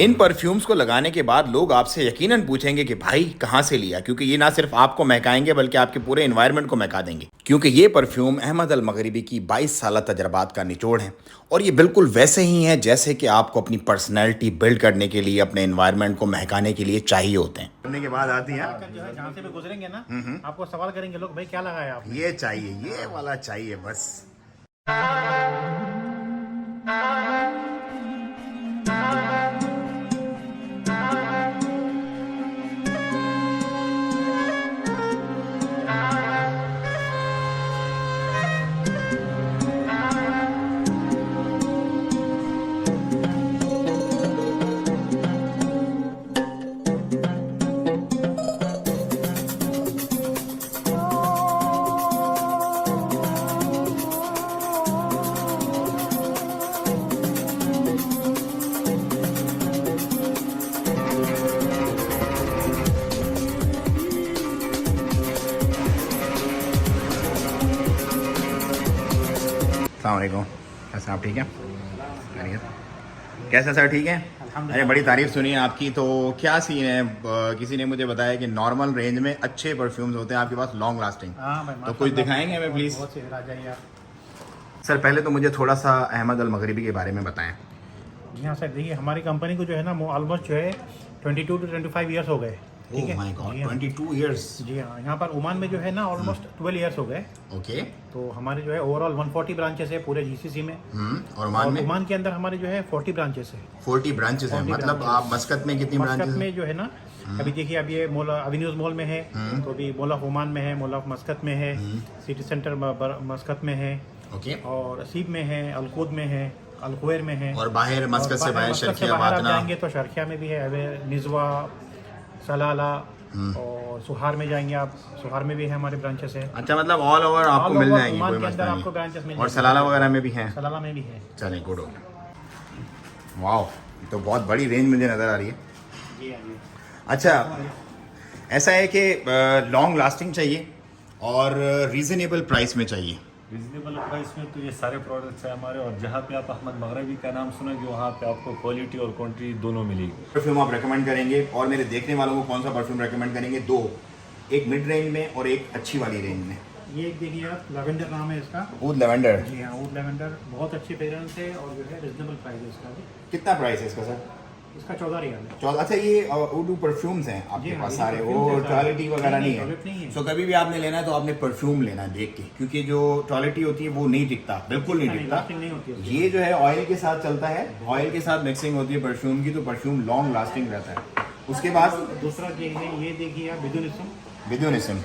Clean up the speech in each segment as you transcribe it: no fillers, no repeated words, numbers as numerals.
इन perfumes को लगाने के बाद लोग आपसे यकीनन पूछेंगे कि भाई कहाँ से लिया, क्योंकि ये ना सिर्फ आपको महकाएंगे बल्कि आपके पूरे एनवायरनमेंट को महका देंगे। क्योंकि ये परफ्यूम अहमद अल मगरिबी की 22 साल तजर्बात का निचोड़ है और ये बिल्कुल वैसे ही हैं जैसे कि आपको अपनी पर्सनैलिटी बिल्ड करने के लिए, अपने एनवायरनमेंट को महकाने के लिए चाहिए होते हैं। करने के बाद आती हैं जो है जहाँ से भी गुजरेंगे ना, आपको सवाल करेंगे लोग, भाई क्या लगाया आपने? ये चाहिए, ये वाला चाहिए बस। अस्सलामुअलैकुम, कैसे आप? ठीक है, कैसे सर? ठीक है। अरे बड़ी तारीफ सुनी है आपकी। तो क्या सीन है, किसी ने मुझे बताया कि नॉर्मल रेंज में अच्छे परफ्यूम्स होते हैं आपके पास, लॉन्ग लास्टिंग। तो कुछ दिखाएंगे हमें प्लीज़? सर पहले तो मुझे थोड़ा सा अहमद अल मगरिबी के बारे में बताएं। जी हाँ सर, देखिए हमारी कंपनी को जो है ना ऑलमोस्ट जो है 22 to 25 ईयर्स हो गए। ठीक है, 22 ईयर्स। जी हाँ, यहाँ पर ओमान में जो है ना ऑलमोस्ट 12 ईयर्स हो गए। ओके। तो हमारे जो है ओवरऑल 140 ब्रांचेस है पूरे जीसीसी में। और ओमान के अंदर हमारे जो है 40 ब्रांचेस है। 40 ब्रांचेस हैं। मतलब आप मस्कत में कितनी ब्रांचेस में जो है ना, अभी देखिए अब ये मॉल एवेन्यूज मॉल में है, तो अभी मॉल ऑफ ओमान में है, मॉल ऑफ मस्कत में है, सिटी सेंटर मस्कत में है, ओके, और असीब में है, अलकुद में है, अलकुएर में है, और बाहर मस्कत से बाहर शर्खिया बातना जाएंगे तो शर्खिया में भी है, निजवा, सलाला, और सुहार में जाएंगे आप, सुहार में भी है हमारे ब्रांचेस है। अच्छा, मतलब ऑल ओवर आपको मिल जाएंगे, कोई के अंदर मसला आपको ब्रांचेस मिल नहीं। और सलाला वगैरह में भी हैं? सलाला में भी है। चलें, गुड हो गया। वाह, तो बहुत बड़ी रेंज मुझे नज़र आ रही है। जी हाँ जी। अच्छा, ऐसा है कि लॉन्ग लास्टिंग चाहिए और रीज़नेबल प्राइस में चाहिए। रिजनेबल प्राइस में तो ये सारे प्रोडक्ट्स हैं हमारे, और जहाँ पे आप अहमद मगरबी का नाम सुनेंगे वहाँ पे आपको क्वालिटी और क्वांटिटी दोनों मिलेगी। परफ्यूम आप रेकमेंड करेंगे, और मेरे देखने वालों को कौन सा परफ्यूम रेकमेंड करेंगे? दो, एक मिड रेंज में और एक अच्छी वाली रेंज में। ये देखिए आप, लेवेंडर नाम है इसका। ऊद लेवेंडर। जी हाँ, ऊद लेवेंडर बहुत अच्छी फ्रेग्रेंस है और जो है रिजनेबल प्राइस है इसका भी। कितना प्राइस है इसका सर? इसका 14 रियाल है। 14। अच्छा, ये उर्दू परफ्यूम्स हैं आपके पास सारे, वो टॉयलेटी वगैरह नहीं है? सो कभी भी आपने लेना है तो आपने परफ्यूम लेना है देख के, क्योंकि जो टॉयलेटी होती है वो नहीं टिकता, बिल्कुल नहीं टिकता। ये जो है ऑयल के साथ चलता है, ऑयल के साथ मिक्सिंग होती है परफ्यूम की, तो परफ्यूम लॉन्ग लास्टिंग रहता है। उसके बाद दूसरा ये देखिए आप, बिदुन इसम। बिदुन इसम।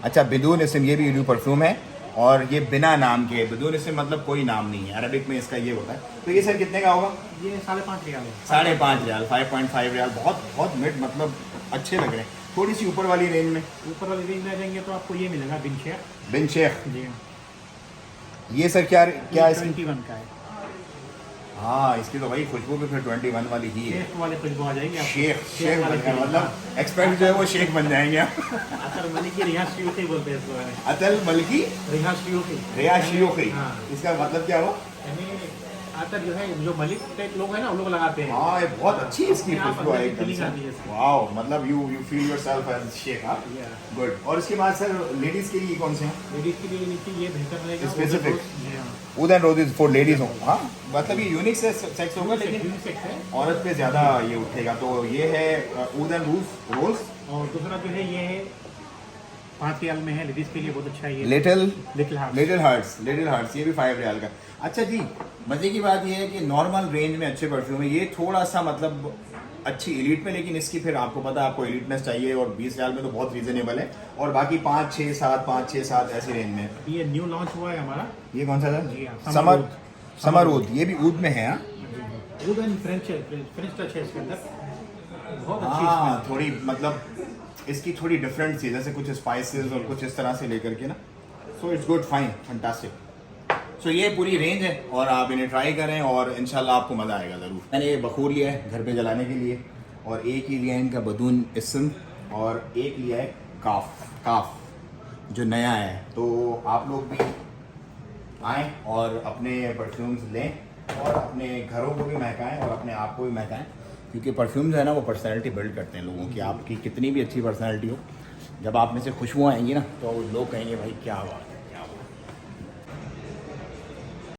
अच्छा, बिदुन इसम, ये भी उर्दू परफ्यूम है, और ये बिना नाम के बिदुन इसम, मतलब कोई नाम नहीं है, अरबिक में इसका ये होता है। तो ये सर कितने का होगा? ये 5.5 रियाल है। 5.5 रियाल, 5.5 रियाल। बहुत बहुत मिड, मतलब अच्छे लग रहे हैं। थोड़ी सी ऊपर वाली रेंज में, ऊपर वाली रेंज में जाएंगे तो आपको ये मिलेगा बिन शेख। बिन शेख। जी हाँ। ये सर क्या इसकी? 21 का है। हाँ, इसकी तो भाई खुशबू भी फिर 21 वाली ही है। शेख वाले खुशबू आ जाएंगे। शेख बन गए, मतलब एक्सपर्ट जो है वो शेख बन जाएंगे। अतल मलिकी रियाज शियूखी बोलते हैं इसको। अतल मलिकी रियाज शियूखी। रियाज शियूखी। हाँ। इसका मतलब क्या हुआ? अतर जो है, जो मलिक टाइप लोग हैं ना, उन लोग लगाते हैं। हाँ, ये बहुत अच्छी इसकी खुशबू है एकदम से। वाओ, मतलब यू फील योरसेल्फ एज शेख। हाँ, गुड। और इसके बाद सर लेडीज के लिए कौन से हैं? लेडीज के लिए नीचे ये बेहतर रहेगा, स्पेसिफिक ऊद एंड रोजेस फॉर लेडीज हो। हाँ, मतलब ये यूनिक से सेक्स होगा, लेकिन औरत पे ज्यादा ये उठेगा। तो ये है ऊद एंड रोज। और दूसरा जो है ये है 5 रियाल में है, लेडीज के लिए बहुत अच्छा है ये। लिटिल हार्ट्स, ये भी 5 रियाल का। अच्छा जी, मजे की बात ये है कि नॉर्मल रेंज में अच्छे परफ्यूम है, ये थोड़ा सा मतलब अच्छी एलीट में, लेकिन इसकी फिर आपको पता है आपको एलीटनेस चाहिए, और 20 रियाल में तो बहुत रीजनेबल है। और बाकी 5, 6, 7 ऐसी रेंज में। ये न्यू लॉन्च हुआ है हमारा। ये कौन सा था? जी हाँ, समर ऊद। ये भी ऊद में है? ऊद एंड फ्रेंच टच है इसके अंदर, बहुत अच्छी। हाँ, थोड़ी मतलब इसकी थोड़ी डिफरेंट सी, जैसे कुछ स्पाइसेस और कुछ इस तरह से लेकर के ना। So it's good, fine, fantastic. So ये पूरी रेंज है, और आप इन्हें ट्राई करें और इंशाल्लाह आपको मज़ा आएगा ज़रूर। मैंने ये बखूर लिया है घर पे जलाने के लिए, और एक ही लिया है इनका बदून इसम, और एक लिया है काफ जो नया है। तो आप लोग भी आएँ और अपने परफ्यूम्स लें, और अपने घरों को भी महकाएं और अपने आप को भी महकाएं। क्योंकि परफ्यूम जो है ना वो पर्सनैलिटी बिल्ड करते हैं लोगों की। आपकी कितनी भी अच्छी पर्सनैलिटी हो, जब आप में से खुशबू आएंगी ना तो लोग कहेंगे भाई क्या बात है।